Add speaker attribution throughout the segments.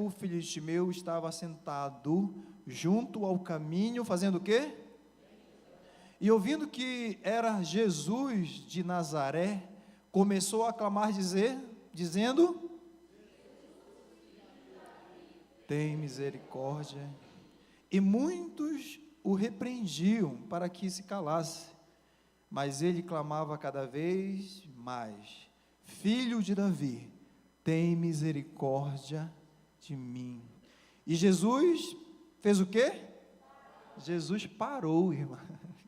Speaker 1: cego, filho de Timeu, estava sentado junto ao caminho, fazendo o quê? E ouvindo que era Jesus de Nazaré, começou a clamar, dizendo: tem misericórdia. E muitos o repreendiam para que se calasse, mas ele clamava cada vez mais: Filho de Davi, tem misericórdia de mim. E Jesus fez o quê? Jesus parou, irmã.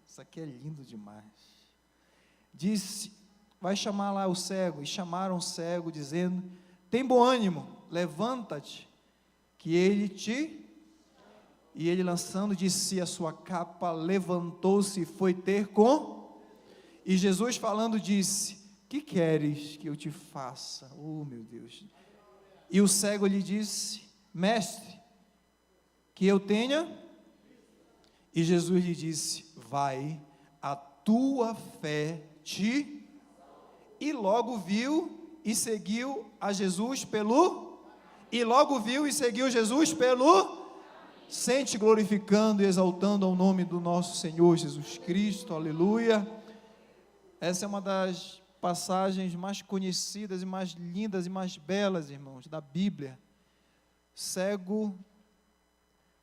Speaker 1: Isso aqui é lindo demais. Disse: vai chamar lá o cego. E chamaram o cego, dizendo: tem bom ânimo, levanta-te, que ele te... E ele, lançando de si a sua capa, levantou-se e foi ter com... E Jesus falando disse: que queres que eu te faça? Oh, meu Deus. E o cego lhe disse: mestre, que eu tenha... E Jesus lhe disse: vai, a tua fé te... E logo viu e seguiu a Jesus pelo... E logo viu e seguiu Jesus pelo... Sente glorificando e exaltando ao nome do nosso Senhor Jesus Cristo, aleluia. Essa é uma das passagens mais conhecidas e mais lindas e mais belas, irmãos, da Bíblia. Cego,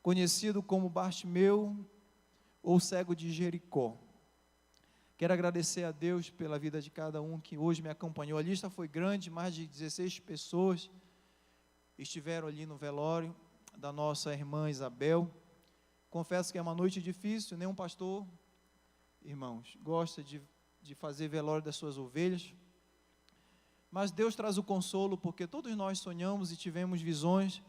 Speaker 1: conhecido como Bartimeu, ou cego de Jericó. Quero agradecer a Deus pela vida de cada um que hoje me acompanhou. A lista foi grande, mais de 16 pessoas estiveram ali no velório da nossa irmã Isabel. Confesso que é uma noite difícil, nenhum pastor, irmãos, gosta de fazer velório das suas ovelhas, mas Deus traz o consolo, porque todos nós sonhamos e tivemos visões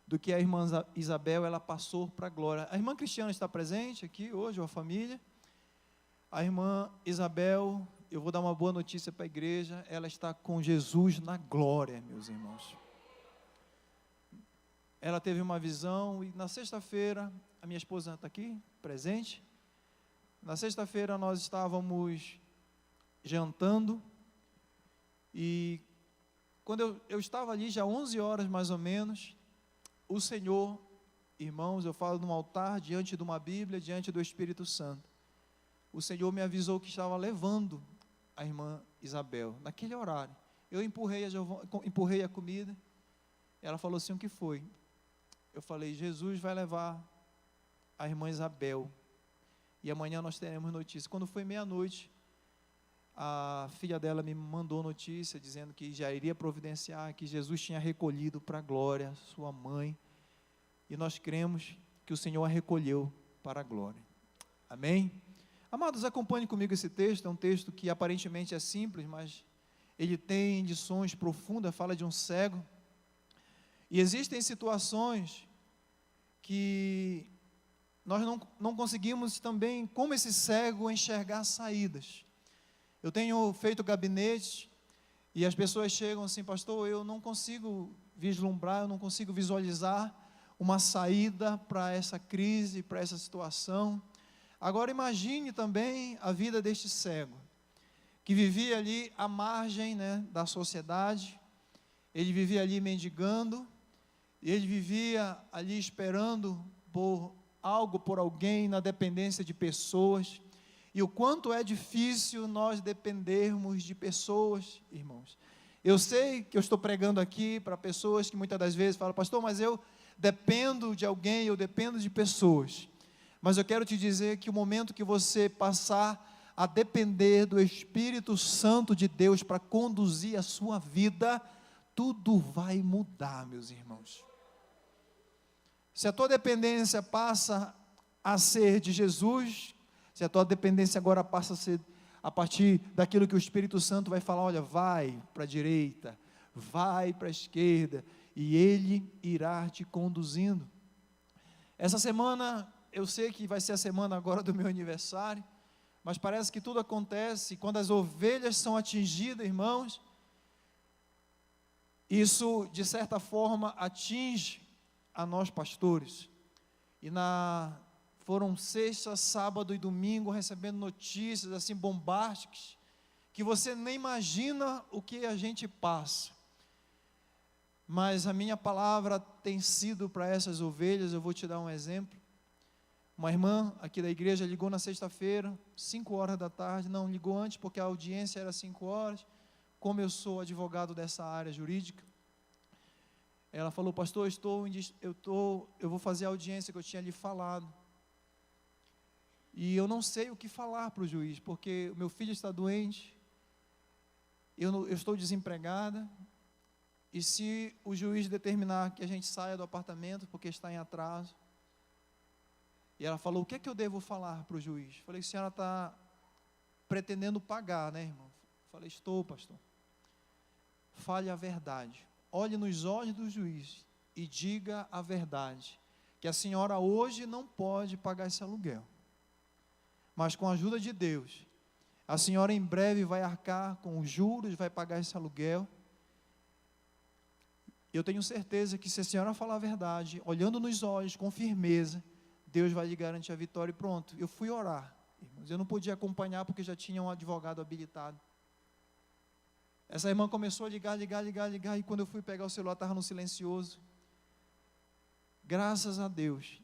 Speaker 1: do que a irmã Isabel, ela passou para a glória. A irmã Cristiana está presente aqui hoje, ou a família. A irmã Isabel, eu vou dar uma boa notícia para a igreja, ela está com Jesus na glória, meus irmãos. Ela teve uma visão, e na sexta-feira, a minha esposa está aqui, presente. Na sexta-feira nós estávamos jantando, e quando eu estava ali, já 11 horas mais ou menos, o Senhor, irmãos, eu falo num altar, diante de uma Bíblia, diante do Espírito Santo, o Senhor me avisou que estava levando a irmã Isabel, naquele horário. Eu empurrei a comida, ela falou assim: o que foi? Eu falei: Jesus vai levar a irmã Isabel, e amanhã nós teremos notícia. Quando foi meia-noite, a filha dela me mandou notícia, dizendo que já iria providenciar, que Jesus tinha recolhido para a glória sua mãe, e nós cremos que o Senhor a recolheu para a glória. Amém? Amados, acompanhe comigo esse texto. É um texto que aparentemente é simples, mas ele tem lições profundas. Fala de um cego, e existem situações que nós não conseguimos também, como esse cego, enxergar saídas. Eu tenho feito gabinete, e as pessoas chegam assim: pastor, eu não consigo vislumbrar, eu não consigo visualizar uma saída para essa crise, para essa situação. Agora imagine também a vida deste cego, que vivia ali à margem, da sociedade. Ele vivia ali mendigando, e ele vivia ali esperando por algo, por alguém, na dependência de pessoas. E o quanto é difícil nós dependermos de pessoas, irmãos. Eu sei que eu estou pregando aqui para pessoas que muitas das vezes falam: pastor, mas eu dependo de alguém, eu dependo de pessoas. Mas eu quero te dizer que o momento que você passar a depender do Espírito Santo de Deus para conduzir a sua vida, tudo vai mudar, meus irmãos. Se a tua dependência passa a ser de Jesus, se a tua dependência agora passa a ser a partir daquilo que o Espírito Santo vai falar: olha, vai para a direita, vai para a esquerda, e Ele irá te conduzindo. Essa semana, eu sei que vai ser a semana agora do meu aniversário, mas parece que tudo acontece quando as ovelhas são atingidas, irmãos. Isso, de certa forma, atinge a nós pastores. E foram sexta, sábado e domingo recebendo notícias assim bombásticas, que você nem imagina o que a gente passa. mas a minha palavra tem sido para essas ovelhas. Eu vou te dar um exemplo. Uma irmã aqui da igreja ligou na sexta-feira, 5 horas da tarde, não, ligou antes porque a audiência era 5 horas, como eu sou advogado dessa área jurídica, ela falou: pastor, eu vou fazer a audiência que eu tinha lhe falado, e eu não sei o que falar para o juiz, porque o meu filho está doente, eu estou desempregada, e se o juiz determinar que a gente saia do apartamento porque está em atraso. E ela falou: o que é que eu devo falar para o juiz? Falei: a senhora está pretendendo pagar, né, irmão? Falei: estou, pastor. Fale a verdade, olhe nos olhos do juiz e diga a verdade, que a senhora hoje não pode pagar esse aluguel, mas com a ajuda de Deus, a senhora em breve vai arcar com os juros, vai pagar esse aluguel. Eu tenho certeza que se a senhora falar a verdade, olhando nos olhos, com firmeza, Deus vai lhe garantir a vitória. E pronto, eu fui orar, irmãos. Eu não podia acompanhar porque já tinha um advogado habilitado. Essa irmã começou a ligar, e quando eu fui pegar o celular, estava no silencioso. Graças a Deus,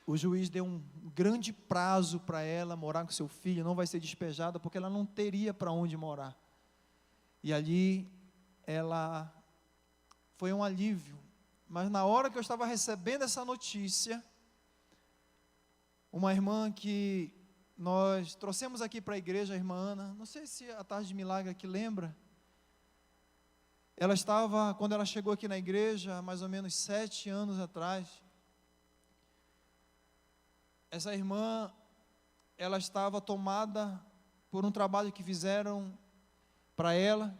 Speaker 1: o juiz deu um grande prazo para ela morar com seu filho, não vai ser despejada, porque ela não teria para onde morar. E ali, foi um alívio. Mas na hora que eu estava recebendo essa notícia, uma irmã que nós trouxemos aqui para a igreja, a irmã Ana, não sei se a Tarde de Milagre aqui lembra, ela estava, quando ela chegou aqui na igreja, mais ou menos 7 anos atrás, essa irmã, ela estava tomada por um trabalho que fizeram para ela,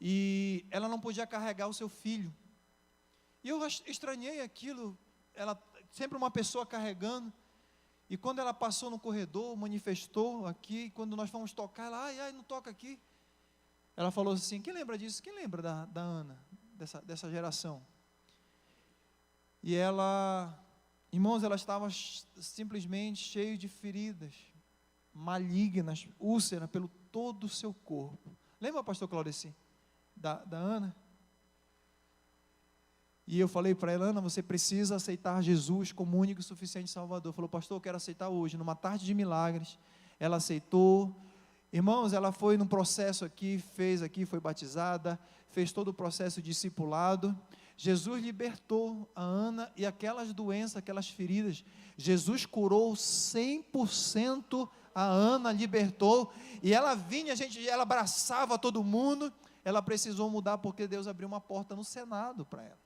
Speaker 1: e ela não podia carregar o seu filho. E eu estranhei aquilo, ela sempre uma pessoa carregando, e quando ela passou no corredor, manifestou aqui, quando nós fomos tocar, ela, ai, não toca aqui. Ela falou assim: quem lembra disso? Quem lembra da Ana, dessa geração? E ela, irmãos, ela estava simplesmente cheia de feridas, malignas, úlcera pelo todo o seu corpo. Lembra, pastor Claudeci, da Ana? E eu falei para ela: Ana, você precisa aceitar Jesus como único e suficiente Salvador. Falou: pastor, eu quero aceitar hoje, numa tarde de milagres. Ela aceitou. Irmãos, ela foi num processo aqui, foi batizada, fez todo o processo de discipulado. Jesus libertou a Ana e aquelas doenças, aquelas feridas, Jesus curou 100% a Ana, libertou, e ela vinha, ela abraçava todo mundo. Ela precisou mudar porque Deus abriu uma porta no Senado para ela.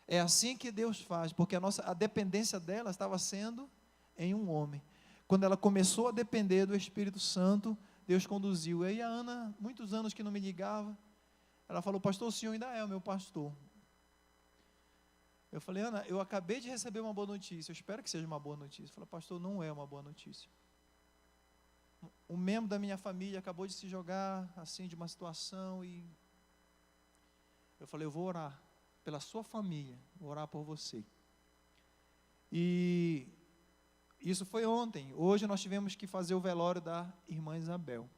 Speaker 1: É assim que Deus faz, porque a dependência dela estava sendo em um homem. Quando ela começou a depender do Espírito Santo, Deus conduziu. E aí a Ana, muitos anos que não me ligava, ela falou: pastor, o senhor ainda é o meu pastor. Eu falei: Ana, eu acabei de receber uma boa notícia, eu espero que seja uma boa notícia. Ela falou: pastor, não é uma boa notícia. Um membro da minha família acabou de se jogar assim de uma situação, e eu falei: eu vou orar pela sua família, vou orar por você. E isso foi ontem. Hoje nós tivemos que fazer o velório da irmã Isabel.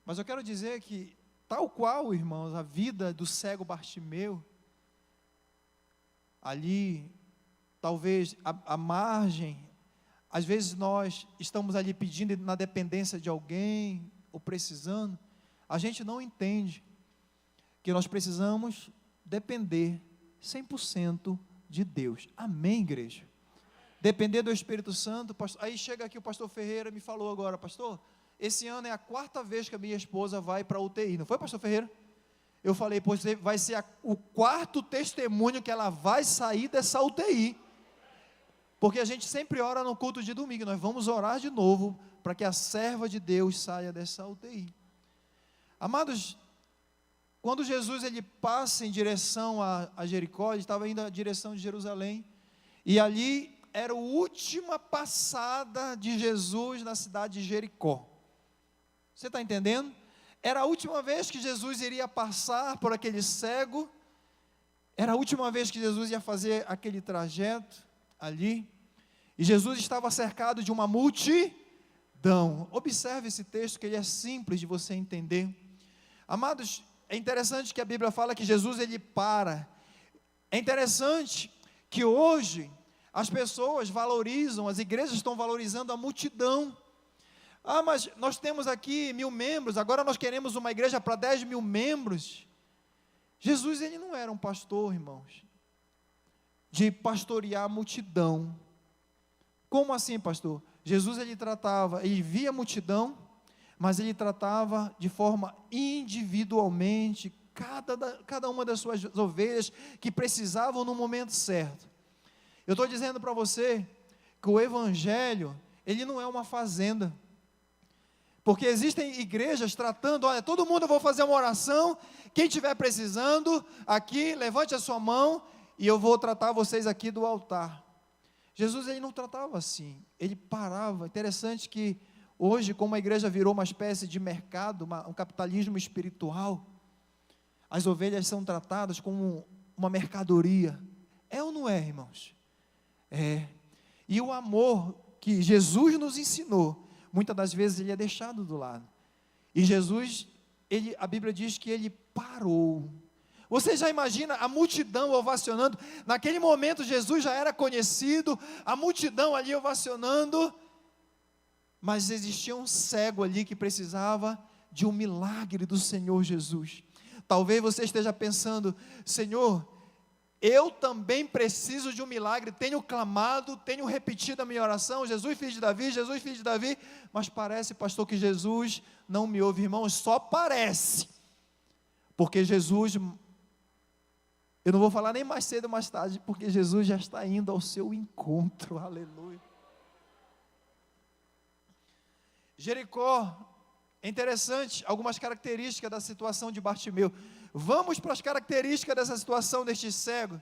Speaker 1: Mas eu quero dizer que, tal qual, irmãos, a vida do cego Bartimeu, ali, talvez a margem, às vezes nós estamos ali pedindo na dependência de alguém, ou precisando, a gente não entende que nós precisamos depender 100% de Deus. Amém, igreja? Depender do Espírito Santo. Aí chega aqui o pastor Ferreira, me falou agora: pastor, esse ano é a 4ª vez que a minha esposa vai para a UTI, não foi, pastor Ferreira? Eu falei: pois vai ser o 4º testemunho que ela vai sair dessa UTI, porque a gente sempre ora no culto de domingo, nós vamos orar de novo, para que a serva de Deus saia dessa UTI. Amados, quando Jesus ele passa em direção a Jericó, ele estava indo em direção de Jerusalém, e ali era a última passada de Jesus na cidade de Jericó. Você está entendendo? Era a última vez que Jesus iria passar por aquele cego, era a última vez que Jesus ia fazer aquele trajeto ali, e Jesus estava cercado de uma multidão. Observe esse texto, que ele é simples de você entender. Amados, é interessante que a Bíblia fala que Jesus, ele para. É interessante que hoje as pessoas valorizam, as igrejas estão valorizando a multidão. Ah, mas nós temos aqui 1000 membros, agora nós queremos uma igreja para 10.000 membros. Jesus, ele não era um pastor, irmãos, de pastorear a multidão. Como assim, pastor? Jesus, ele via a multidão, mas ele tratava de forma individualmente cada uma das suas ovelhas que precisavam no momento certo. Eu estou dizendo para você que o evangelho, ele não é uma fazenda, porque existem igrejas tratando, olha, todo mundo, eu vou fazer uma oração, quem estiver precisando, aqui, levante a sua mão, e eu vou tratar vocês aqui do altar. Jesus, ele não tratava assim, ele parava. Interessante que hoje, como a igreja virou uma espécie de mercado, um capitalismo espiritual, as ovelhas são tratadas como uma mercadoria. É ou não é, irmãos? É. E o amor que Jesus nos ensinou, muitas das vezes ele é deixado do lado. E Jesus, a Bíblia diz que ele parou. Você já imagina a multidão ovacionando? Naquele momento Jesus já era conhecido, a multidão ali ovacionando, mas existia um cego ali que precisava de um milagre do Senhor Jesus. Talvez você esteja pensando, Senhor, eu também preciso de um milagre, tenho clamado, tenho repetido a minha oração, Jesus filho de Davi, mas parece, pastor, que Jesus não me ouve. Irmãos, só parece, porque Jesus, eu não vou falar nem mais cedo ou mais tarde, porque Jesus já está indo ao seu encontro, aleluia. Jericó, é interessante, algumas características da situação de Bartimeu. Vamos para as características dessa situação deste cego.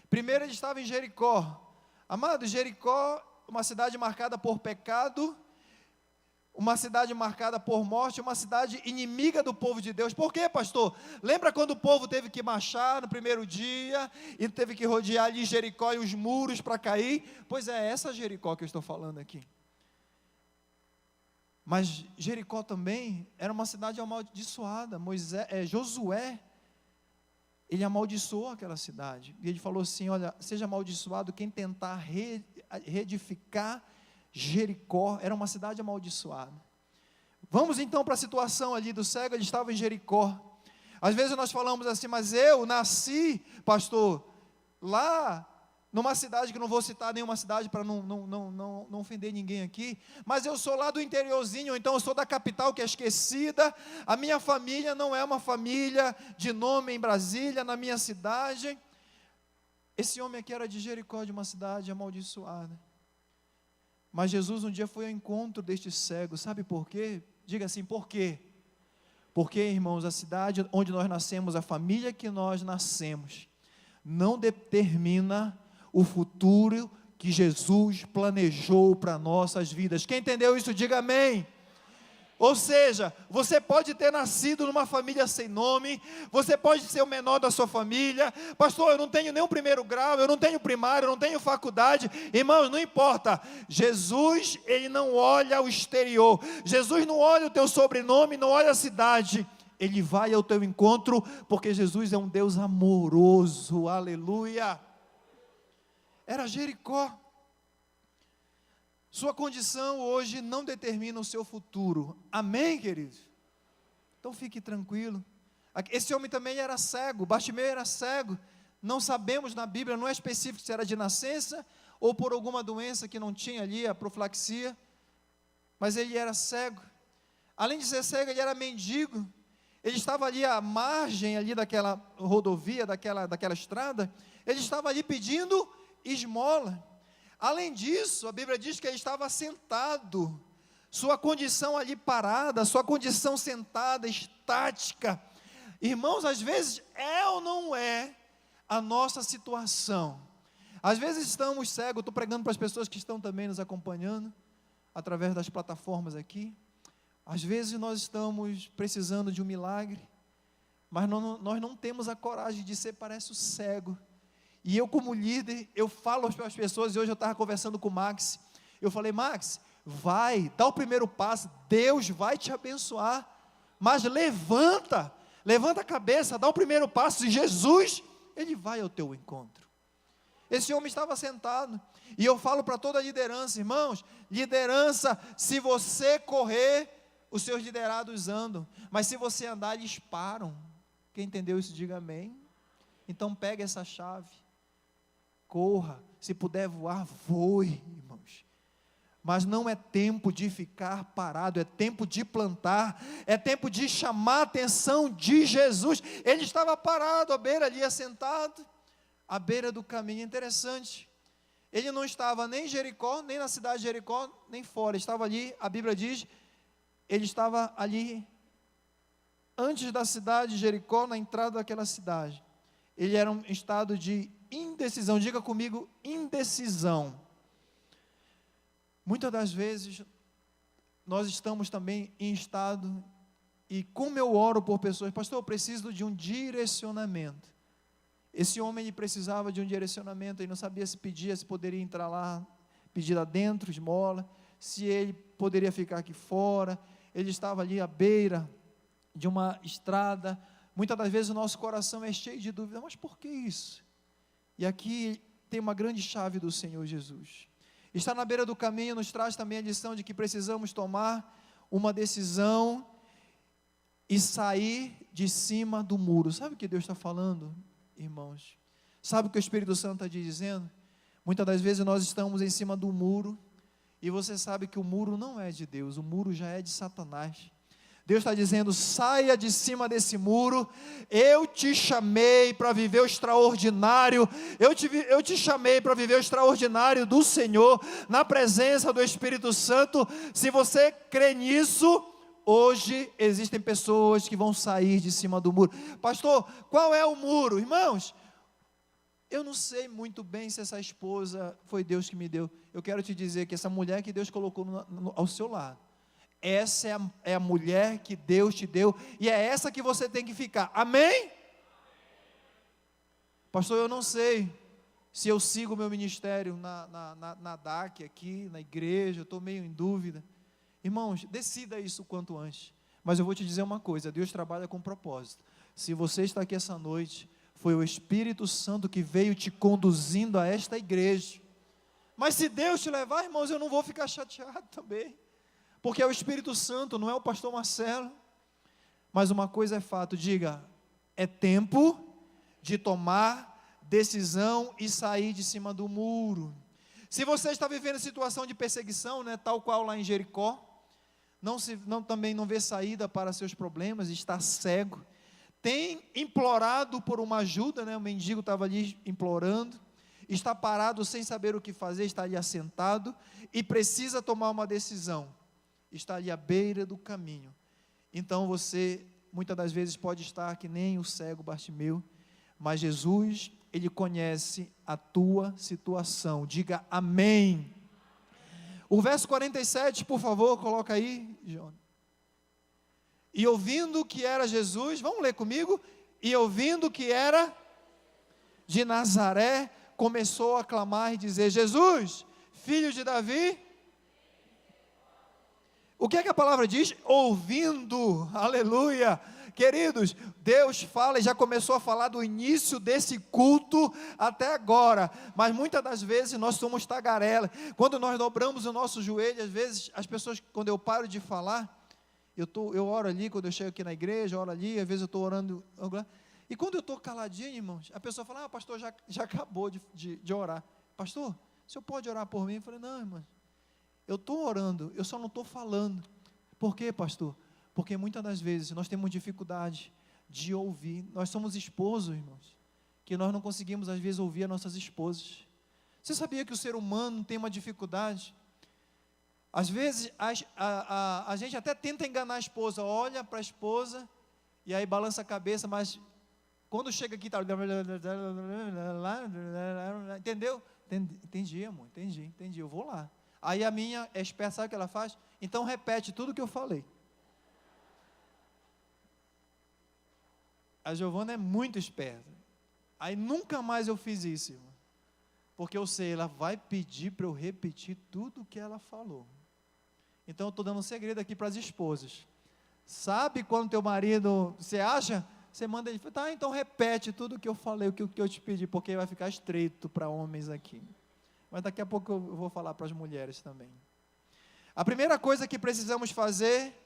Speaker 1: Primeiro, ele estava em Jericó. Amado, Jericó, uma cidade marcada por pecado, uma cidade marcada por morte, uma cidade inimiga do povo de Deus. Por quê, pastor? Lembra quando o povo teve que marchar no primeiro dia, e teve que rodear ali Jericó e os muros para cair? Pois é, essa Jericó que eu estou falando aqui. Mas Jericó também era uma cidade amaldiçoada. Josué, ele amaldiçoou aquela cidade, e ele falou assim, olha, seja amaldiçoado quem tentar reedificar Jericó. Era uma cidade amaldiçoada. Vamos então para a situação ali do cego. Ele estava em Jericó. Às vezes nós falamos assim, mas eu nasci, pastor, lá numa cidade que não vou citar nenhuma cidade para não ofender ninguém aqui, mas eu sou lá do interiorzinho, então eu sou da capital que é esquecida, a minha família não é uma família de nome em Brasília, na minha cidade. Esse homem aqui era de Jericó, de uma cidade amaldiçoada, mas Jesus um dia foi ao encontro deste cego. Sabe por quê? Diga assim, por quê? Porque, irmãos, a cidade onde nós nascemos, a família que nós nascemos, não determina o futuro que Jesus planejou para nossas vidas. Quem entendeu isso, diga amém. Ou seja, você pode ter nascido numa família sem nome, você pode ser o menor da sua família, pastor, eu não tenho nem o primeiro grau, eu não tenho primário, eu não tenho faculdade. Irmãos, não importa, Jesus, ele não olha o exterior, Jesus não olha o teu sobrenome, não olha a cidade, ele vai ao teu encontro, porque Jesus é um Deus amoroso, aleluia. Era Jericó. Sua condição hoje não determina o seu futuro, amém, queridos? Então fique tranquilo. Esse homem também era cego, Bartimeu era cego, não sabemos na Bíblia, não é específico se era de nascença, ou por alguma doença que não tinha ali, a profilaxia, mas ele era cego. Além de ser cego, ele era mendigo, ele estava ali à margem ali daquela rodovia, daquela estrada, ele estava ali pedindo esmola. Além disso, a Bíblia diz que ele estava sentado, sua condição ali parada, sua condição sentada, estática. Irmãos, às vezes é ou não é a nossa situação? Às vezes estamos cegos, estou pregando para as pessoas que estão também nos acompanhando, através das plataformas aqui. Às vezes nós estamos precisando de um milagre, mas nós não temos a coragem de ser, parece o cego. E eu, como líder, eu falo para as pessoas, e hoje eu estava conversando com o Max, eu falei, Max, vai, dá o primeiro passo, Deus vai te abençoar, mas levanta levanta a cabeça, dá o primeiro passo, e Jesus, Ele vai ao teu encontro. Esse homem estava sentado, e eu falo para toda a liderança, irmãos, liderança, se você correr, os seus liderados andam, mas se você andar, eles param. Quem entendeu isso, diga amém. Então pegue essa chave, corra, se puder voar, voe, irmãos. Mas não é tempo de ficar parado, é tempo de plantar, é tempo de chamar a atenção de Jesus. Ele estava parado à beira ali, assentado, à beira do caminho. Interessante, ele não estava nem em Jericó, nem na cidade de Jericó, nem fora, ele estava ali, a Bíblia diz, ele estava ali, antes da cidade de Jericó, na entrada daquela cidade. Ele era um estado de indecisão, diga comigo, indecisão. Muitas das vezes, nós estamos também em estado, e como eu oro por pessoas, pastor, eu preciso de um direcionamento. Esse homem, ele precisava de um direcionamento, ele não sabia se pedia, se poderia entrar lá, pedir lá dentro, esmola, se ele poderia ficar aqui fora. Ele estava ali à beira de uma estrada. Muitas das vezes o nosso coração é cheio de dúvida, mas por que isso? E aqui tem uma grande chave do Senhor Jesus. Estar na beira do caminho nos traz também a lição de que precisamos tomar uma decisão e sair de cima do muro. Sabe o que Deus está falando, irmãos? Sabe o que o Espírito Santo está dizendo? Muitas das vezes nós estamos em cima do muro, e você sabe que o muro não é de Deus, o muro já é de Satanás. Deus está dizendo, saia de cima desse muro, eu te chamei para viver o extraordinário, eu te chamei para viver o extraordinário do Senhor, na presença do Espírito Santo. Se você crê nisso, hoje existem pessoas que vão sair de cima do muro. Pastor, qual é o muro? Irmãos, eu não sei muito bem se essa esposa foi Deus que me deu. Eu quero te dizer que essa mulher que Deus colocou ao seu lado, essa é a mulher que Deus te deu, e é essa que você tem que ficar, amém? Pastor, eu não sei se eu sigo o meu ministério na DAC aqui, na igreja, eu estou meio em dúvida. Irmãos, decida isso o quanto antes, mas eu vou te dizer uma coisa, Deus trabalha com propósito. Se você está aqui essa noite, foi o Espírito Santo que veio te conduzindo a esta igreja, mas se Deus te levar, irmãos, eu não vou ficar chateado também, porque é o Espírito Santo, não é o pastor Marcelo. Mas uma coisa é fato, diga, é tempo de tomar decisão e sair de cima do muro. Se você está vivendo situação de perseguição, né, tal qual lá em Jericó, também não vê saída para seus problemas, está cego, tem implorado por uma ajuda, né, o mendigo estava ali implorando, está parado sem saber o que fazer, está ali assentado, e precisa tomar uma decisão, está ali à beira do caminho. Então você, muitas das vezes, pode estar que nem o cego Bartimeu, mas Jesus, Ele conhece a tua situação, diga amém. O verso 47, por favor, coloca aí, João. E ouvindo que era Jesus, vamos ler comigo? E ouvindo que era de Nazaré, começou a clamar e dizer, Jesus, filho de Davi. O que é que a palavra diz? Ouvindo, aleluia. Queridos, Deus fala e já começou a falar do início desse culto até agora, mas muitas das vezes nós somos tagarela. Quando nós dobramos o nosso joelho, às vezes as pessoas, quando eu paro de falar, eu oro ali, quando eu chego aqui na igreja, oro ali, às vezes eu estou orando, e quando eu estou caladinho, irmãos, a pessoa fala, pastor, já acabou de orar. Pastor, o senhor pode orar por mim? Eu falei, não, irmão, eu estou orando, eu só não estou falando. Por quê, pastor? Porque muitas das vezes nós temos dificuldade de ouvir. Nós somos esposos, irmãos, que nós não conseguimos às vezes ouvir as nossas esposas. Você sabia que o ser humano tem uma dificuldade? Às vezes a gente até tenta enganar a esposa, olha para a esposa e aí balança a cabeça, mas quando chega aqui tá, entendeu? Entendi, amor, entendi, eu vou lá. Aí a minha é esperta, sabe o que ela faz? Então repete tudo o que eu falei. A Giovana é muito esperta. Aí nunca mais eu fiz isso, irmão. Porque eu sei, ela vai pedir para eu repetir tudo o que ela falou. Então eu estou dando um segredo aqui para as esposas. Sabe quando teu marido, você acha, Você manda ele, tá, então repete tudo o que eu falei, o que eu te pedi, porque vai ficar estreito para homens aqui. Mas daqui a pouco eu vou falar para as mulheres também. A primeira coisa que precisamos fazer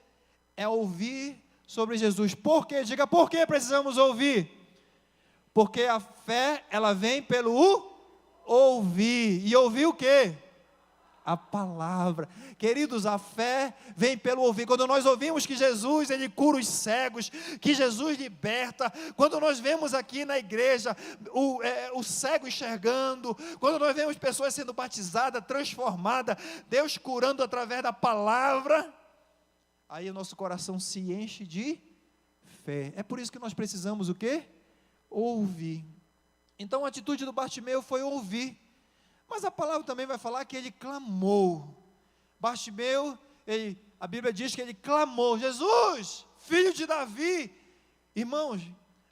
Speaker 1: é ouvir sobre Jesus. Por quê? Diga, por que precisamos ouvir? Porque a fé, ela vem pelo ouvir. E ouvir o quê? A palavra. Queridos, a fé vem pelo ouvir. Quando nós ouvimos que Jesus, Ele cura os cegos, que Jesus liberta, quando nós vemos aqui na igreja o cego enxergando, quando nós vemos pessoas sendo batizadas, transformadas, Deus curando através da palavra, aí o nosso coração se enche de fé. É por isso que nós precisamos o quê? Ouvir. Então a atitude do Bartimeu foi ouvir. Mas a palavra também vai falar que ele clamou. Bartimeu, a Bíblia diz que ele clamou: Jesus, filho de Davi. Irmãos,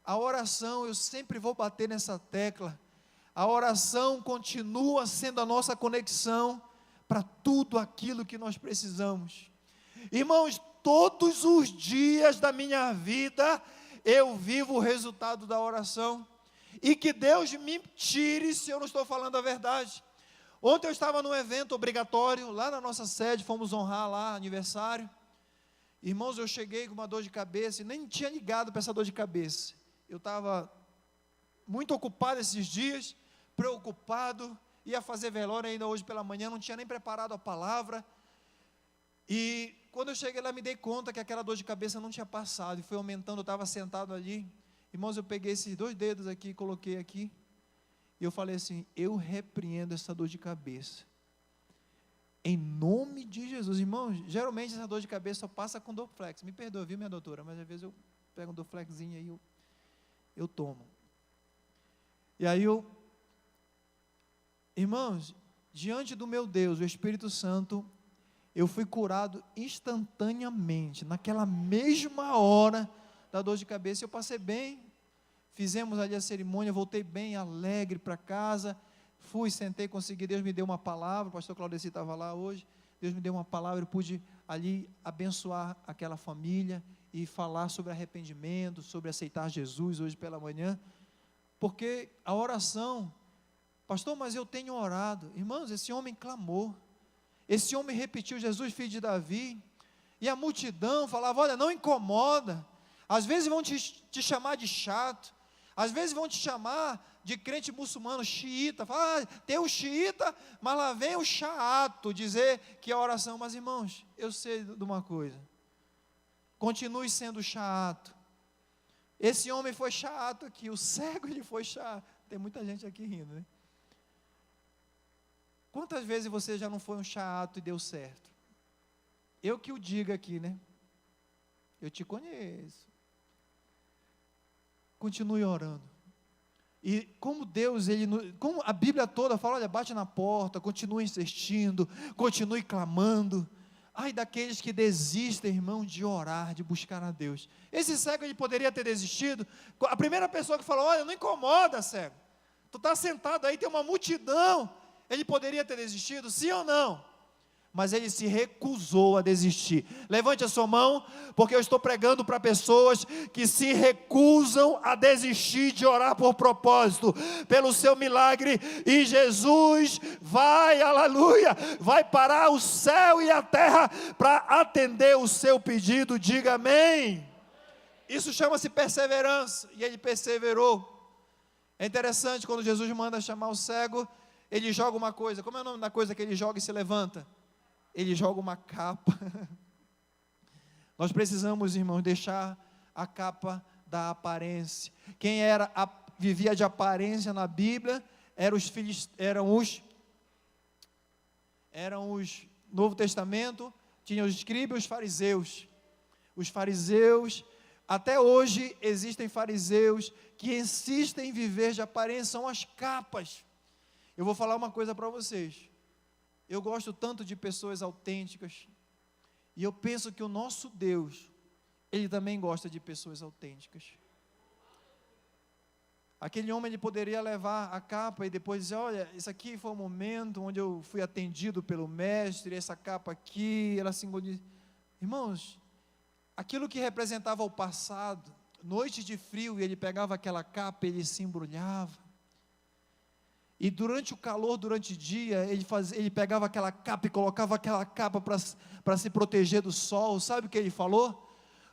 Speaker 1: a oração, eu sempre vou bater nessa tecla, a oração continua sendo a nossa conexão para tudo aquilo que nós precisamos. Irmãos, todos os dias da minha vida, eu vivo o resultado da oração, e que Deus me tire se eu não estou falando a verdade. Ontem eu estava num evento obrigatório, lá na nossa sede, fomos honrar lá, aniversário. Irmãos, eu cheguei com uma dor de cabeça, e nem tinha ligado para essa dor de cabeça. Eu estava muito ocupado esses dias, preocupado, ia fazer velório ainda hoje pela manhã, não tinha nem preparado a palavra. E quando eu cheguei lá, me dei conta que aquela dor de cabeça não tinha passado, e foi aumentando, eu estava sentado ali. Irmãos, eu peguei esses 2 dedos aqui, coloquei aqui, e eu falei assim: eu repreendo essa dor de cabeça, em nome de Jesus. Irmãos, geralmente essa dor de cabeça só passa com Dorflex, me perdoa, viu, minha doutora, mas às vezes eu pego um Dorflexzinho aí, eu tomo. E aí irmãos, diante do meu Deus, o Espírito Santo, eu fui curado instantaneamente, naquela mesma hora da dor de cabeça. Eu passei bem, fizemos ali a cerimônia, voltei bem, alegre para casa, fui, sentei, consegui, Deus me deu uma palavra, o pastor Claudeci estava lá hoje, Deus me deu uma palavra, eu pude ali abençoar aquela família, e falar sobre arrependimento, sobre aceitar Jesus hoje pela manhã, porque a oração, pastor, mas eu tenho orado. Irmãos, esse homem clamou, esse homem repetiu: Jesus, filho de Davi, e a multidão falava: olha, não incomoda. Às vezes vão te chamar de chato, às vezes vão te chamar de crente muçulmano, xiita, fala: tem o xiita, mas lá vem o chato dizer que é oração. Mas irmãos, eu sei de uma coisa, continue sendo chato. Esse homem foi chato aqui, o cego ele foi chato. Tem muita gente aqui rindo, né? Quantas vezes você já não foi um chato e deu certo? Eu que o diga aqui, né? Eu te conheço. Continue orando. E como Deus, como a Bíblia toda fala: olha, bate na porta, continue insistindo, continue clamando. Ai daqueles que desistem, irmão, de orar, de buscar a Deus. Esse cego, ele poderia ter desistido. A primeira pessoa que falou: olha, não incomoda, cego, tu está sentado aí, tem uma multidão. Ele poderia ter desistido, sim ou não? Mas ele se recusou a desistir. Levante a sua mão, porque eu estou pregando para pessoas que se recusam a desistir de orar por propósito, pelo seu milagre, e Jesus vai, aleluia, vai parar o céu e a terra para atender o seu pedido. Diga amém. Isso chama-se perseverança, e ele perseverou. É interessante, quando Jesus manda chamar o cego, ele joga uma coisa. Como é o nome da coisa que ele joga e se levanta? Ele joga uma capa. Nós precisamos, irmãos, deixar a capa da aparência. Quem vivia de aparência na Bíblia eram os Novo Testamento, tinham os escribas e os fariseus. Os fariseus, até hoje existem fariseus que insistem em viver de aparência, são as capas. Eu vou falar uma coisa para vocês. Eu gosto tanto de pessoas autênticas, e eu penso que o nosso Deus, Ele também gosta de pessoas autênticas. Aquele homem, ele poderia levar a capa e depois dizer: olha, isso aqui foi o momento onde eu fui atendido pelo mestre, essa capa aqui, ela simboliza. Irmãos, aquilo que representava o passado, noite de frio, e ele pegava aquela capa, ele se embrulhava. E durante o calor, durante o dia, ele pegava aquela capa e colocava aquela capa para se proteger do sol. Sabe o que ele falou?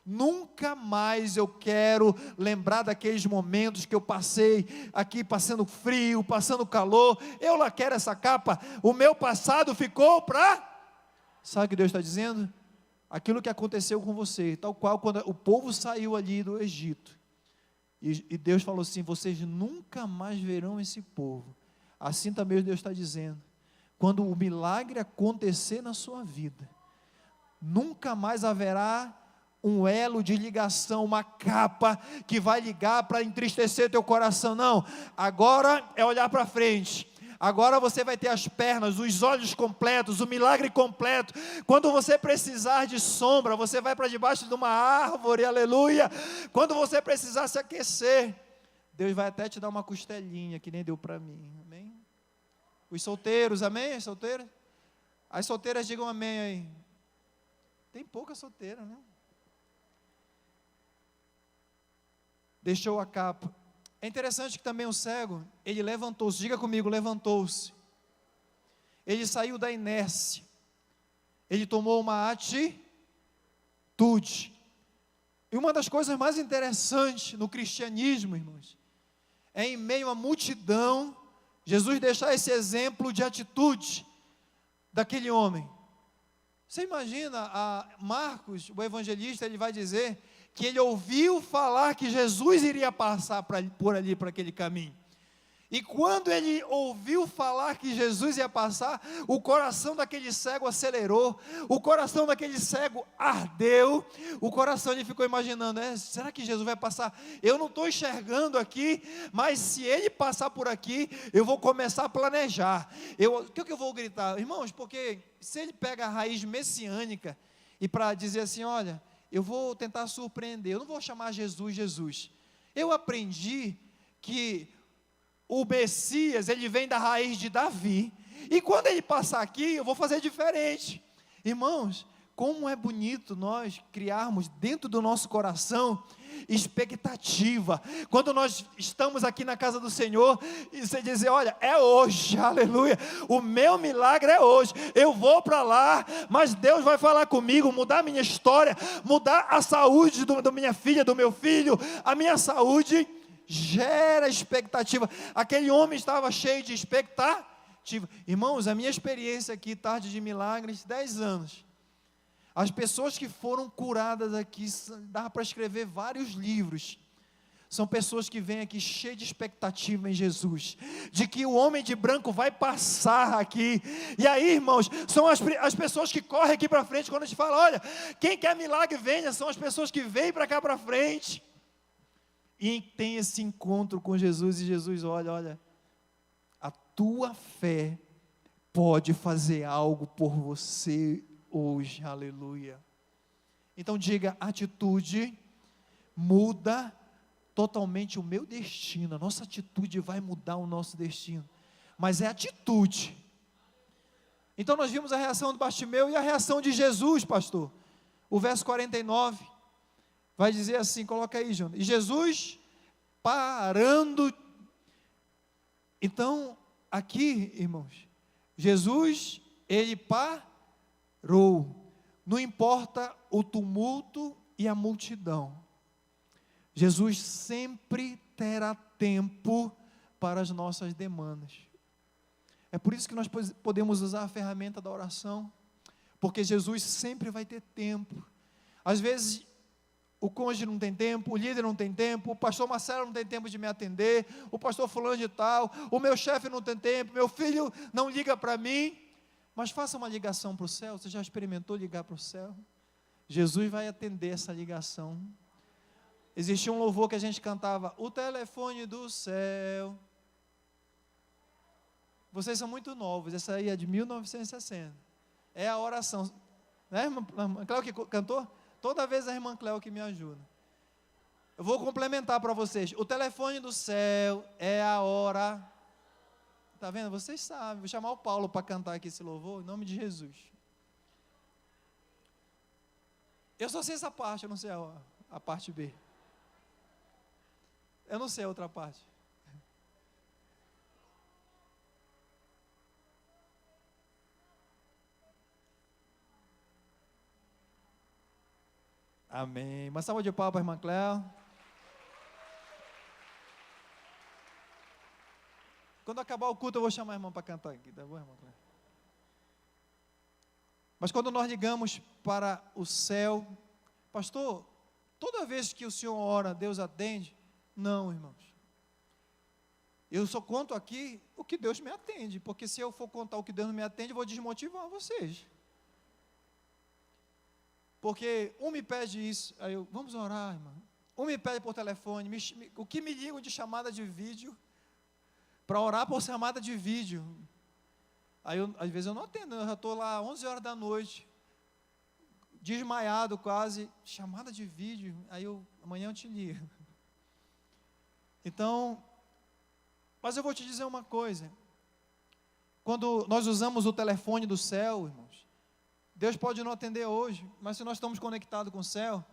Speaker 1: Nunca mais eu quero lembrar daqueles momentos que eu passei aqui, passando frio, passando calor. Eu lá quero essa capa. O meu passado ficou para... Sabe o que Deus está dizendo? Aquilo que aconteceu com você, tal qual quando o povo saiu ali do Egito. E Deus falou assim: vocês nunca mais verão esse povo. Assim também Deus está dizendo: quando o milagre acontecer na sua vida, nunca mais haverá um elo de ligação, uma capa que vai ligar para entristecer teu coração. Não, agora é olhar para frente. Agora você vai ter as pernas, os olhos completos, o milagre completo. Quando você precisar de sombra, você vai para debaixo de uma árvore, aleluia. Quando você precisar se aquecer, Deus vai até te dar uma costelinha, que nem deu para mim, amém? Os solteiros, amém? As solteiras? As solteiras digam amém aí. Tem pouca solteira, né? Deixou a capa. É interessante que também o cego, ele levantou-se, diga comigo, levantou-se. Ele saiu da inércia. Ele tomou uma atitude. E uma das coisas mais interessantes no cristianismo, irmãos, é em meio à multidão, Jesus deixar esse exemplo de atitude daquele homem. Você imagina, Marcos, o evangelista, ele vai dizer que ele ouviu falar que Jesus iria passar por ali, por aquele caminho. E quando ele ouviu falar que Jesus ia passar, o coração daquele cego acelerou, o coração daquele cego ardeu, o coração ele ficou imaginando, será que Jesus vai passar? Eu não estou enxergando aqui, mas se ele passar por aqui, eu vou começar a planejar. O que eu vou gritar? Irmãos, porque se ele pega a raiz messiânica, e para dizer assim, olha, eu vou tentar surpreender, eu não vou chamar Jesus, Jesus. Eu aprendi que o Messias, ele vem da raiz de Davi, e quando ele passar aqui, eu vou fazer diferente. Irmãos, como é bonito nós criarmos dentro do nosso coração expectativa, quando nós estamos aqui na casa do Senhor, e você dizer, olha, é hoje, aleluia, o meu milagre é hoje, eu vou para lá, mas Deus vai falar comigo, mudar a minha história, mudar a saúde da minha filha, do meu filho, a minha saúde, gera expectativa. Aquele homem estava cheio de expectativa. Irmãos, a minha experiência aqui, Tarde de Milagres, 10 anos, as pessoas que foram curadas aqui, dá para escrever vários livros, são pessoas que vêm aqui cheias de expectativa em Jesus, de que o homem de branco vai passar aqui, e aí, irmãos, são as pessoas que correm aqui para frente, quando a gente fala, olha, quem quer milagre venha, são as pessoas que vêm para cá para frente, e tem esse encontro com Jesus, e Jesus, olha, a tua fé pode fazer algo por você hoje, aleluia. Então diga, atitude muda totalmente o meu destino, a nossa atitude vai mudar o nosso destino, mas é atitude. Então nós vimos a reação do Bartimeu e a reação de Jesus, pastor. O verso 49, vai dizer assim, coloca aí, Jonas, e Jesus parando. Então, aqui, irmãos, Jesus, ele parou, não importa o tumulto e a multidão, Jesus sempre terá tempo para as nossas demandas. É por isso que nós podemos usar a ferramenta da oração, porque Jesus sempre vai ter tempo. Às vezes o cônjuge não tem tempo, o líder não tem tempo, o pastor Marcelo não tem tempo de me atender, o pastor fulano de tal, o meu chefe não tem tempo, meu filho não liga para mim. Mas faça uma ligação para o céu. Você já experimentou ligar para o céu? Jesus vai atender essa ligação. Existia um louvor que a gente cantava, o telefone do céu. Vocês são muito novos, essa aí é de 1960. É a oração, né, irmã Cléo que cantou? Toda vez a irmã Cléo que me ajuda. Eu vou complementar para vocês. O telefone do céu é a hora. Está vendo? Vocês sabem. Vou chamar o Paulo para cantar aqui esse louvor, em nome de Jesus. Eu só sei essa parte, eu não sei a parte B. Eu não sei a outra parte. Amém. Uma salva de palmas para a irmã Cléo. Quando acabar o culto, eu vou chamar a irmã para cantar aqui, tá bom, irmã Cléo? Mas quando nós ligamos para o céu, pastor, toda vez que o senhor ora, Deus atende? Não, irmãos. Eu só conto aqui o que Deus me atende, porque se eu for contar o que Deus não me atende, eu vou desmotivar vocês. Porque um me pede isso, aí eu, vamos orar, irmão. Um me pede por telefone, o que me ligam de chamada de vídeo, para orar por chamada de vídeo. Aí, às vezes eu não atendo, eu já estou lá 11 horas da noite, desmaiado quase, chamada de vídeo, aí amanhã eu te ligo. Então, mas eu vou te dizer uma coisa, quando nós usamos o telefone do céu, irmãos, Deus pode não atender hoje, mas se nós estamos conectados com o céu,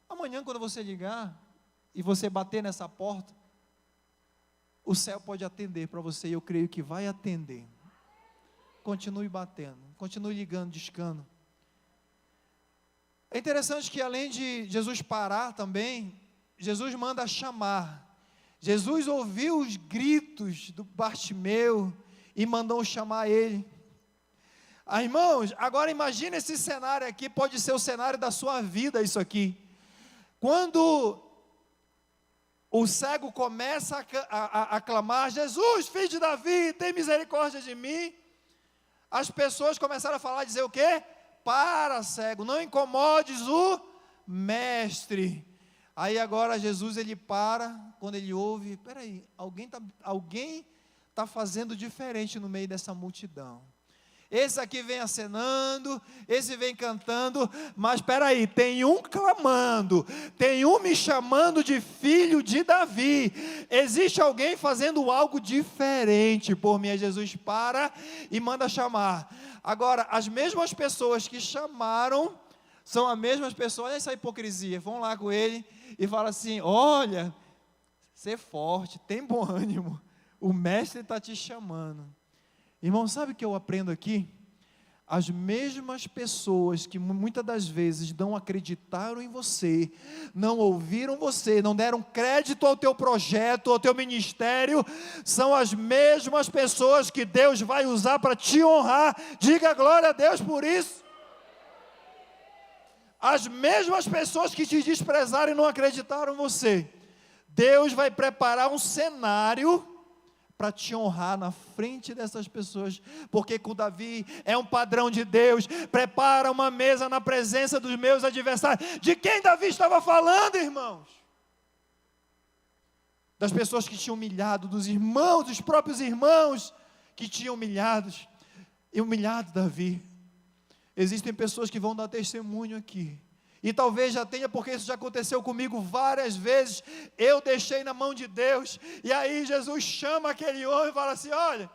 Speaker 1: amanhã quando você ligar, e você bater nessa porta, o céu pode atender para você, e eu creio que vai atender. Continue batendo, continue ligando, discando. É interessante que além de Jesus parar também, Jesus manda chamar. Jesus ouviu os gritos do Bartimeu e mandou chamar ele. Irmãos, agora imagine esse cenário aqui, pode ser o cenário da sua vida isso aqui. Quando o cego começa a clamar, Jesus, filho de Davi, tem misericórdia de mim. As pessoas começaram a falar, dizer o quê? Para, cego, não incomodes o mestre. Aí agora Jesus, ele para, quando ele ouve, peraí, alguém tá fazendo diferente no meio dessa multidão. Esse aqui vem acenando, esse vem cantando, mas espera aí, tem um clamando, tem um me chamando de filho de Davi. Existe alguém fazendo algo diferente por mim. Jesus para e manda chamar. Agora, as mesmas pessoas que chamaram são as mesmas pessoas, olha essa hipocrisia, vão lá com ele e falam assim, olha, ser forte, tem bom ânimo, o mestre está te chamando. Irmão, sabe o que eu aprendo aqui? As mesmas pessoas que muitas das vezes não acreditaram em você, não ouviram você, não deram crédito ao teu projeto, ao teu ministério, são as mesmas pessoas que Deus vai usar para te honrar. Diga glória a Deus por isso. As mesmas pessoas que te desprezaram e não acreditaram em você, Deus vai preparar um cenário para te honrar na frente dessas pessoas, porque com Davi é um padrão de Deus, prepara uma mesa na presença dos meus adversários. De quem Davi estava falando, irmãos? Das pessoas que tinham humilhado, dos irmãos, dos próprios irmãos, que tinham humilhado Davi. Existem pessoas que vão dar testemunho aqui, e talvez já tenha, porque isso já aconteceu comigo várias vezes. Eu deixei na mão de Deus, e aí Jesus chama aquele homem e fala assim, olha,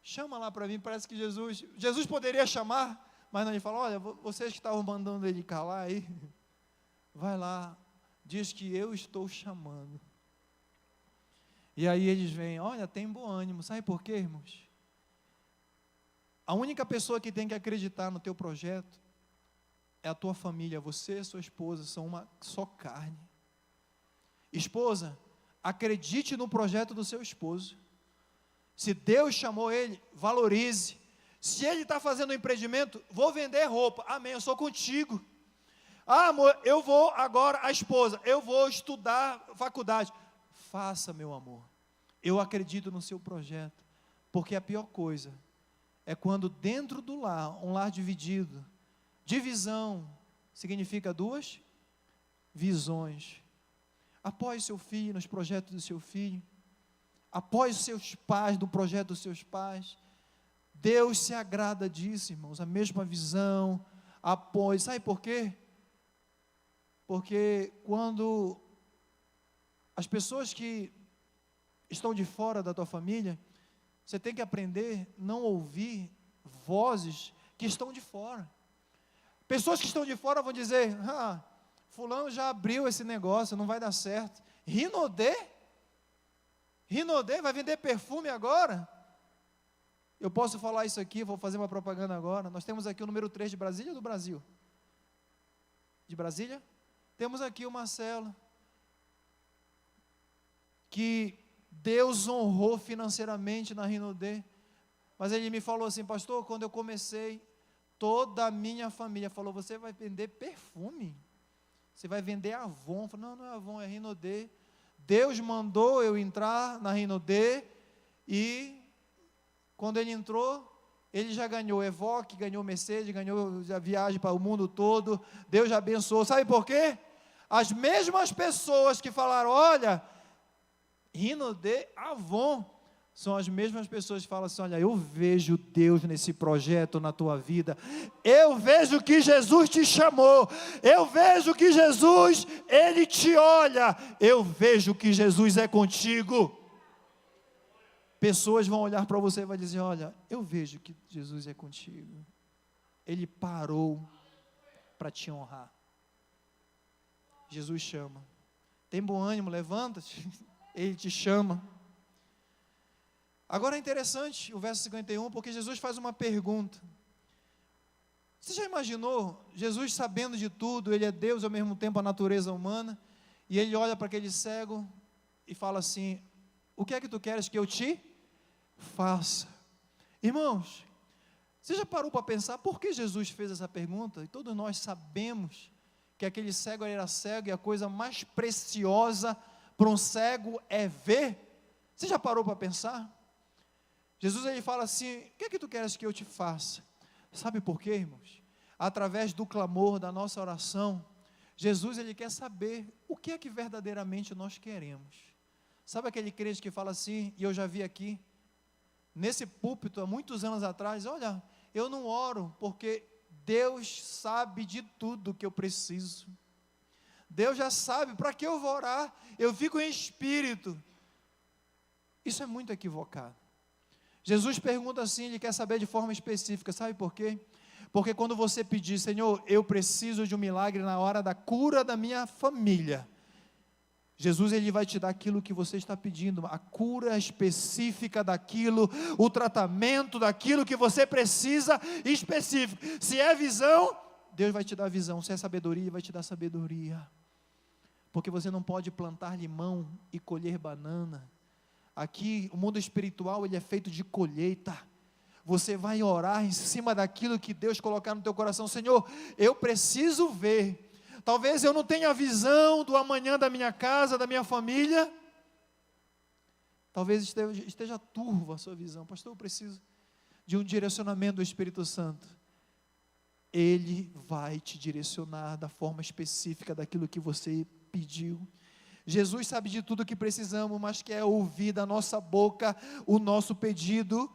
Speaker 1: chama lá para mim. Parece que Jesus poderia chamar, mas não, ele fala, olha, vocês que estavam mandando ele calar aí, vai lá, diz que eu estou chamando. E aí eles vêm, olha, tem bom ânimo. Sabe por quê, irmãos? A única pessoa que tem que acreditar no teu projeto é a tua família. Você e sua esposa são uma só carne. Esposa, acredite no projeto do seu esposo. Se Deus chamou ele, valorize. Se ele está fazendo um empreendimento, vou vender roupa, amém, eu sou contigo. Ah, amor, eu vou agora, a esposa, eu vou estudar faculdade. Faça, meu amor, eu acredito no seu projeto, porque a pior coisa é quando dentro do lar, um lar dividido, divisão significa duas visões. Apoie seu filho nos projetos do seu filho, apoie os seus pais no projeto dos seus pais. Deus se agrada disso, irmãos, a mesma visão, apoio. Sabe por quê? Porque quando as pessoas que estão de fora da tua família, você tem que aprender a não ouvir vozes que estão de fora. Pessoas que estão de fora vão dizer, fulano já abriu esse negócio, não vai dar certo. Rinodê? Rinodê vai vender perfume agora? Eu posso falar isso aqui, vou fazer uma propaganda agora. Nós temos aqui o número 3 de Brasília ou do Brasil? De Brasília? Temos aqui o Marcelo, que Deus honrou financeiramente na Rinodê. Mas ele me falou assim: pastor, quando eu comecei, toda a minha família falou: você vai vender perfume? Você vai vender Avon? Eu falei: não, não é Avon, é Rinodê. Deus mandou eu entrar na Rinodê, e quando ele entrou, ele já ganhou Evoque, ganhou Mercedes, ganhou a viagem para o mundo todo. Deus já abençoou. Sabe por quê? As mesmas pessoas que falaram: olha, Rinodê, Avon, são as mesmas pessoas que falam assim: olha, eu vejo Deus nesse projeto na tua vida, eu vejo que Jesus te chamou, eu vejo que Jesus, Ele te olha, eu vejo que Jesus é contigo. Pessoas vão olhar para você e vão dizer: olha, eu vejo que Jesus é contigo, Ele parou para te honrar. Jesus chama. Tem bom ânimo, levanta-te, Ele te chama. Agora é interessante o verso 51, porque Jesus faz uma pergunta. Você já imaginou Jesus sabendo de tudo, Ele é Deus, ao mesmo tempo a natureza humana, e Ele olha para aquele cego e fala assim: o que é que tu queres que eu te faça? Irmãos, você já parou para pensar por que Jesus fez essa pergunta? E todos nós sabemos que aquele cego era cego, e a coisa mais preciosa para um cego é ver. Você já parou para pensar? Jesus, ele fala assim: o que é que tu queres que eu te faça? Sabe por quê, irmãos? Através do clamor, da nossa oração, Jesus, ele quer saber o que é que verdadeiramente nós queremos. Sabe aquele crente que fala assim, e eu já vi aqui, nesse púlpito, há muitos anos atrás: olha, eu não oro, porque Deus sabe de tudo que eu preciso. Deus já sabe, para que eu vou orar? Eu fico em espírito. Isso é muito equivocado. Jesus pergunta assim, ele quer saber de forma específica, sabe por quê? Porque quando você pedir: Senhor, eu preciso de um milagre na hora da cura da minha família, Jesus, ele vai te dar aquilo que você está pedindo, a cura específica daquilo, o tratamento daquilo que você precisa específico. Se é visão, Deus vai te dar visão. Se é sabedoria, vai te dar sabedoria. Porque você não pode plantar limão e colher banana. Aqui, o mundo espiritual, ele é feito de colheita. Você vai orar em cima daquilo que Deus colocar no teu coração. Senhor, eu preciso ver. Talvez eu não tenha a visão do amanhã da minha casa, da minha família. Talvez esteja turva a sua visão. Pastor, eu preciso de um direcionamento do Espírito Santo. Ele vai te direcionar da forma específica daquilo que você pediu. Jesus sabe de tudo que precisamos, mas quer ouvir da nossa boca o nosso pedido,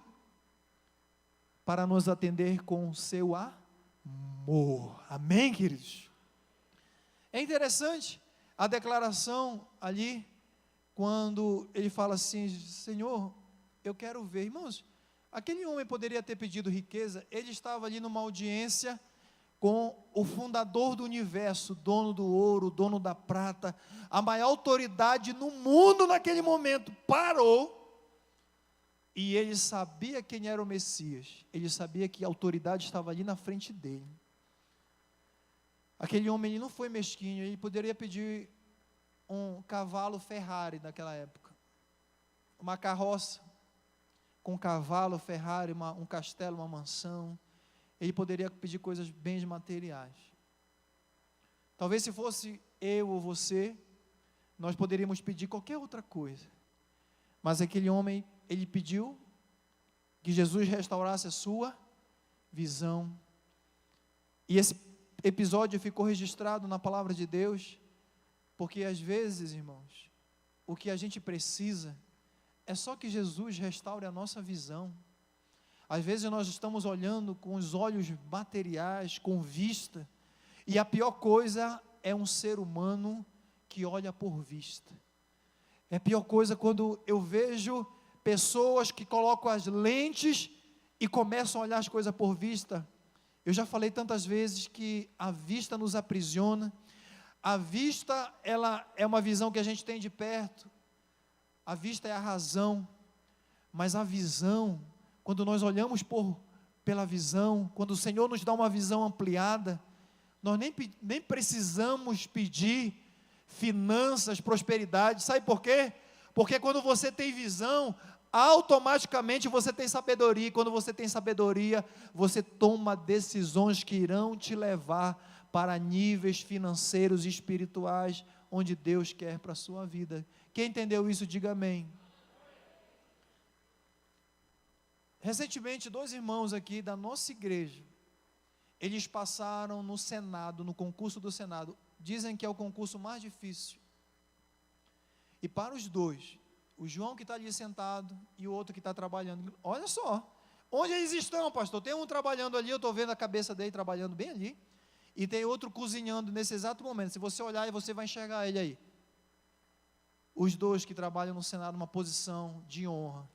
Speaker 1: para nos atender com o seu amor. Amém, queridos? É interessante a declaração ali, quando ele fala assim: Senhor, eu quero ver. Irmãos, aquele homem poderia ter pedido riqueza. Ele estava ali numa audiência com o fundador do universo, dono do ouro, dono da prata, a maior autoridade no mundo naquele momento. Parou, e ele sabia quem era o Messias, ele sabia que a autoridade estava ali na frente dele. Aquele homem, ele não foi mesquinho, ele poderia pedir um cavalo Ferrari naquela época, uma carroça com um cavalo Ferrari, um castelo, uma mansão. Ele poderia pedir coisas, bens materiais. Talvez se fosse eu ou você, nós poderíamos pedir qualquer outra coisa. Mas aquele homem, ele pediu que Jesus restaurasse a sua visão. E esse episódio ficou registrado na palavra de Deus, porque às vezes, irmãos, o que a gente precisa é só que Jesus restaure a nossa visão. Às vezes nós estamos olhando com os olhos materiais, com vista, e a pior coisa é um ser humano que olha por vista. É a pior coisa quando eu vejo pessoas que colocam as lentes e começam a olhar as coisas por vista. Eu já falei tantas vezes que a vista nos aprisiona, A vista, ela é uma visão que a gente tem de perto. A vista é a razão. Mas a visão, quando nós olhamos pela visão, quando o Senhor nos dá uma visão ampliada, nós nem precisamos pedir finanças, prosperidade. Sabe por quê? Porque quando você tem visão, automaticamente você tem sabedoria. E quando você tem sabedoria, você toma decisões que irão te levar para níveis financeiros e espirituais, onde Deus quer para a sua vida. Quem entendeu isso, diga amém. Recentemente, 2 irmãos aqui da nossa igreja, eles passaram no Senado, no concurso do Senado. Dizem que é o concurso mais difícil. E para os dois, o João que está ali sentado e o outro que está trabalhando, olha só, onde eles estão, pastor? Tem um trabalhando ali, eu estou vendo a cabeça dele trabalhando bem ali, e tem outro cozinhando nesse exato momento. Se você olhar, você vai enxergar ele aí. Os dois que trabalham no Senado numa posição de honra.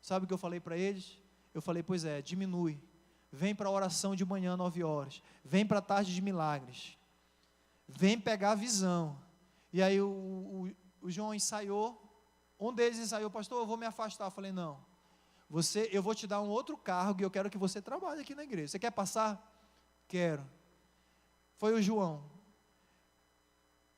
Speaker 1: Sabe o que eu falei para eles? Eu falei, pois é, diminui. Vem para a oração de manhã, 9 horas. Vem para a tarde de milagres. Vem pegar a visão. E aí o João ensaiou. Um deles ensaiou, pastor, eu vou me afastar. Eu falei, não. Eu vou te dar um outro cargo e eu quero que você trabalhe aqui na igreja. Você quer passar? Quero. Foi o João.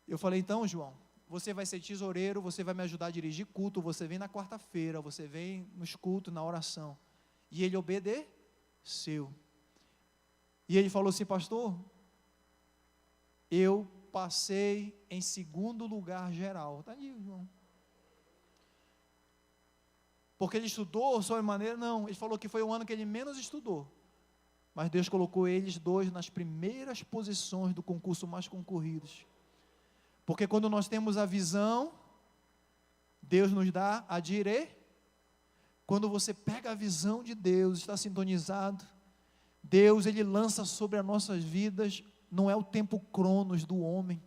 Speaker 1: Eu falei, então, João, você vai ser tesoureiro, você vai me ajudar a dirigir culto, você vem na quarta-feira, você vem nos cultos, na oração. E ele obedeceu. E ele falou assim, pastor, eu passei em segundo lugar geral. Está ali, João. Porque ele estudou só de maneira, não, ele falou que foi o ano que ele menos estudou. Mas Deus colocou eles dois nas primeiras posições do concurso mais concorridos. Porque quando nós temos a visão, Deus nos dá a direção. Quando você pega a visão de Deus, está sintonizado, Deus, Ele lança sobre as nossas vidas, não é o tempo cronos do homem,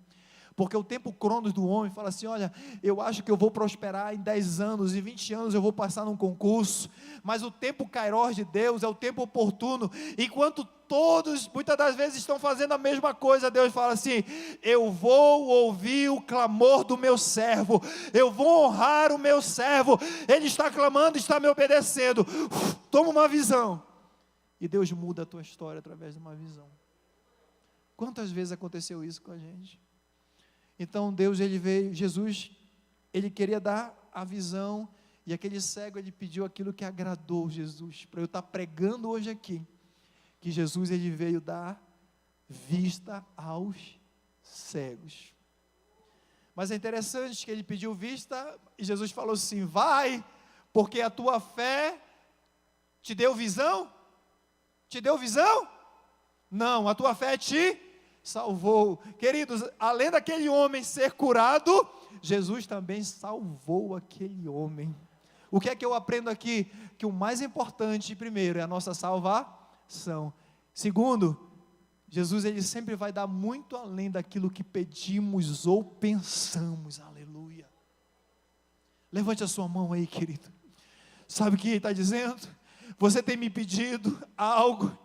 Speaker 1: porque o tempo cronos do homem fala assim, olha, eu acho que eu vou prosperar em 10 anos, em 20 anos eu vou passar num concurso, mas o tempo kairós de Deus é o tempo oportuno, enquanto todos, muitas das vezes estão fazendo a mesma coisa, Deus fala assim, eu vou ouvir o clamor do meu servo, eu vou honrar o meu servo, ele está clamando, está me obedecendo, toma uma visão, e Deus muda a tua história através de uma visão. Quantas vezes aconteceu isso com a gente? Então Deus, Ele veio, Jesus, Ele queria dar a visão, e aquele cego, ele pediu aquilo que agradou Jesus, para eu estar pregando hoje aqui, que Jesus, Ele veio dar vista aos cegos. Mas é interessante que ele pediu vista, e Jesus falou assim, vai, porque a tua fé te deu visão? Te deu visão? Não, a tua fé te salvou. Queridos, além daquele homem ser curado, Jesus também salvou aquele homem. O que é que eu aprendo aqui? Que o mais importante, primeiro, é a nossa salvação. Segundo, Jesus, Ele sempre vai dar muito além daquilo que pedimos ou pensamos. Aleluia. Levante a sua mão aí, querido. Sabe o que Ele está dizendo? Você tem me pedido algo,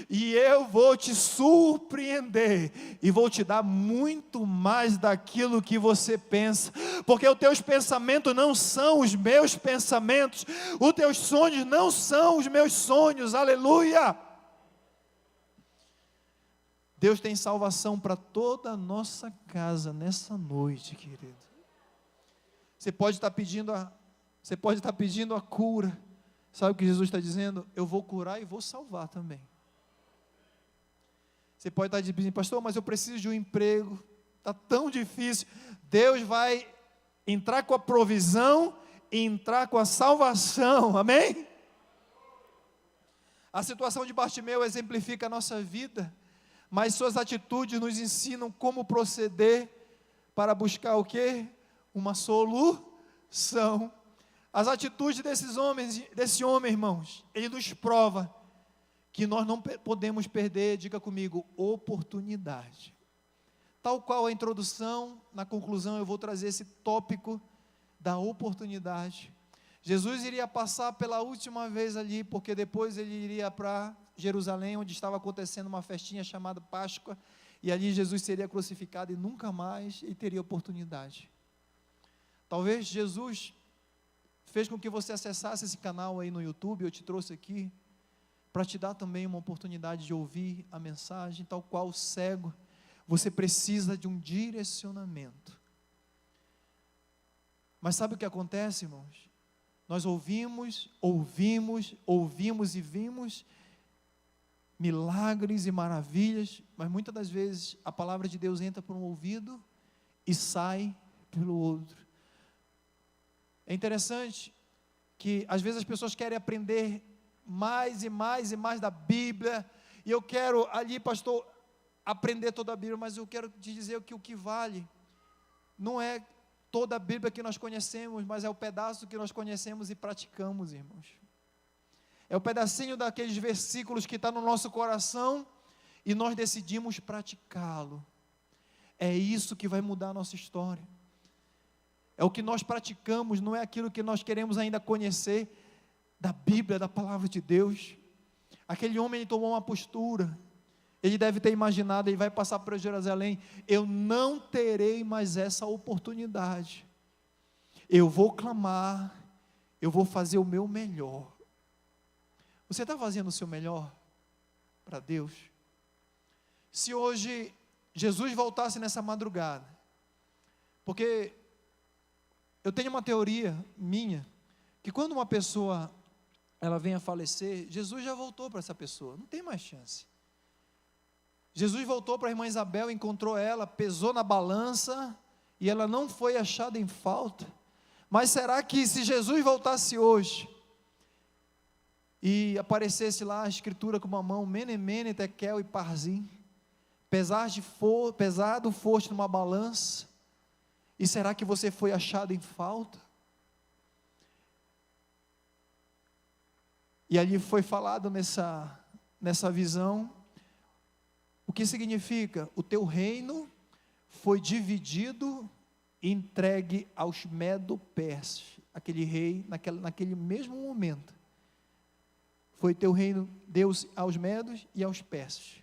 Speaker 1: e eu vou te surpreender, e vou te dar muito mais daquilo que você pensa, porque os teus pensamentos não são os meus pensamentos, os teus sonhos não são os meus sonhos, aleluia. Deus tem salvação para toda a nossa casa nessa noite, querido. Você pode estar pedindo a cura. Sabe o que Jesus está dizendo? Eu vou curar e vou salvar também. Você pode estar dizendo, pastor, mas eu preciso de um emprego, está tão difícil. Deus vai entrar com a provisão e entrar com a salvação, amém? A situação de Bartimeu exemplifica a nossa vida, mas suas atitudes nos ensinam como proceder para buscar o quê? Uma solução. As atitudes desse homem, irmãos, ele nos prova que nós não podemos perder, diga comigo, oportunidade. Tal qual a introdução, na conclusão eu vou trazer esse tópico da oportunidade. Jesus iria passar pela última vez ali, porque depois ele iria para Jerusalém, onde estava acontecendo uma festinha chamada Páscoa, e ali Jesus seria crucificado e nunca mais ele teria oportunidade. Talvez Jesus fez com que você acessasse esse canal aí no YouTube, eu te trouxe aqui, para te dar também uma oportunidade de ouvir a mensagem, tal qual o cego, você precisa de um direcionamento. Mas sabe o que acontece, irmãos? Nós ouvimos e vimos milagres e maravilhas, mas muitas das vezes a palavra de Deus entra por um ouvido e sai pelo outro. É interessante que às vezes as pessoas querem aprender mais e mais e mais da Bíblia, e eu quero ali, pastor, aprender toda a Bíblia, mas eu quero te dizer que o que vale não é toda a Bíblia que nós conhecemos, mas é o pedaço que nós conhecemos e praticamos, irmãos. É o pedacinho daqueles versículos que está no nosso coração e nós decidimos praticá-lo. É isso que vai mudar a nossa história. É o que nós praticamos, não é aquilo que nós queremos ainda conhecer da Bíblia, da palavra de Deus. Aquele homem, ele tomou uma postura. Ele deve ter imaginado, ele vai passar por Jerusalém, eu não terei mais essa oportunidade. Eu vou clamar, eu vou fazer o meu melhor. Você está fazendo o seu melhor para Deus? Se hoje Jesus voltasse nessa madrugada, porque eu tenho uma teoria minha, que quando uma pessoa ela vem a falecer, Jesus já voltou para essa pessoa, não tem mais chance. Jesus voltou para a irmã Isabel, encontrou ela, pesou na balança, e ela não foi achada em falta. Mas será que se Jesus voltasse hoje, e aparecesse lá a escritura com uma mão, Mene, Mene, Tekel e Parzim, pesado foste numa balança, e será que você foi achado em falta? E ali foi falado nessa visão, o que significa? O teu reino foi dividido e entregue aos Medo-Persas. Aquele rei, naquele mesmo momento, foi teu reino, Deus, aos Medos e aos Persas.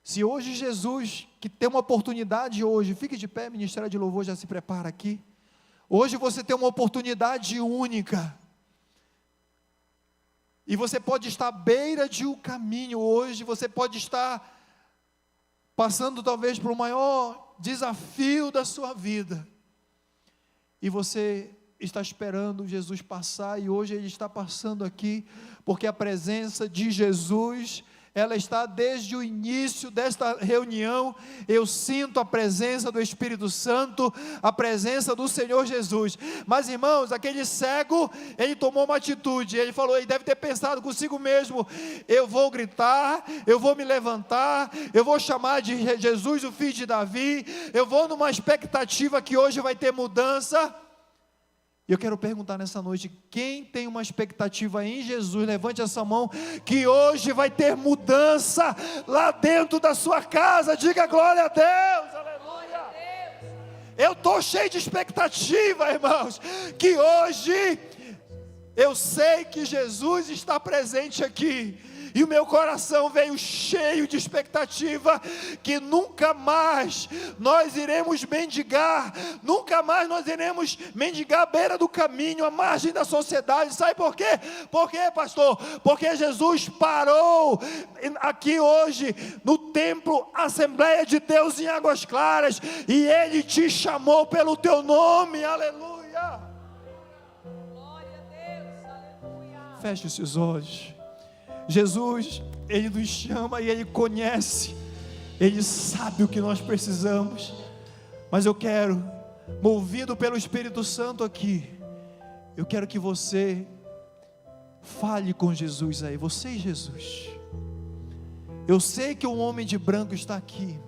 Speaker 1: Se hoje Jesus, que tem uma oportunidade hoje, fique de pé, Ministério de Louvor já se prepara aqui. Hoje você tem uma oportunidade única. E você pode estar à beira de um caminho hoje, você pode estar passando talvez por o maior desafio da sua vida. E você está esperando Jesus passar, e hoje Ele está passando aqui, porque a presença de Jesus, ela está desde o início desta reunião. Eu sinto a presença do Espírito Santo, a presença do Senhor Jesus. Mas irmãos, aquele cego, ele tomou uma atitude, ele falou, ele deve ter pensado consigo mesmo, eu vou gritar, eu vou me levantar, eu vou chamar de Jesus o filho de Davi, eu vou numa expectativa que hoje vai ter mudança. E eu quero perguntar nessa noite, quem tem uma expectativa em Jesus, levante essa mão, que hoje vai ter mudança lá dentro da sua casa, diga glória a Deus, aleluia. Eu estou cheio de expectativa, irmãos, que hoje, eu sei que Jesus está presente aqui, e o meu coração veio cheio de expectativa, que nunca mais nós iremos mendigar, nunca mais nós iremos mendigar à beira do caminho, à margem da sociedade. Sabe por quê? Por quê, pastor? Porque Jesus parou aqui hoje, no templo Assembleia de Deus em Águas Claras, e Ele te chamou pelo teu nome, aleluia. Glória a Deus, aleluia. Feche os seus olhos. Jesus, Ele nos chama e Ele conhece, Ele sabe o que nós precisamos, mas eu quero, movido pelo Espírito Santo aqui, eu quero que você fale com Jesus aí, você e Jesus. Eu sei que o homem de branco está aqui,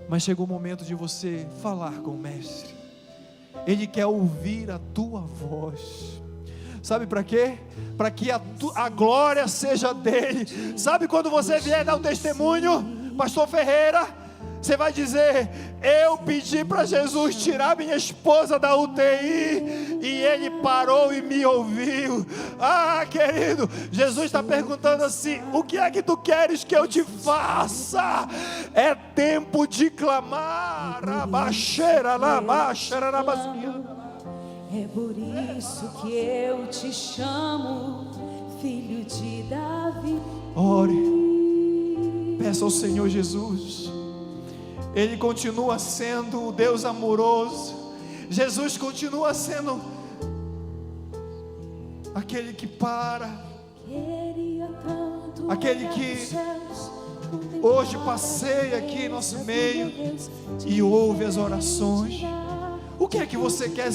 Speaker 1: mas chegou o momento de você falar com o Mestre. Ele quer ouvir a tua voz. Sabe para quê? Para que a glória seja dele. Sabe quando você vier dar um testemunho, pastor Ferreira, Você vai dizer: eu pedi para Jesus tirar minha esposa da UTI e Ele parou e me ouviu. Ah, querido, Jesus está perguntando assim: o que é que tu queres que eu te faça? É tempo de clamar.
Speaker 2: É por isso que eu te chamo, filho de Davi.
Speaker 1: Ore, peça ao Senhor Jesus. Ele continua sendo o Deus amoroso. Jesus continua sendo aquele que para, aquele que hoje passeia aqui em nosso meio e ouve as orações. O que é que você quer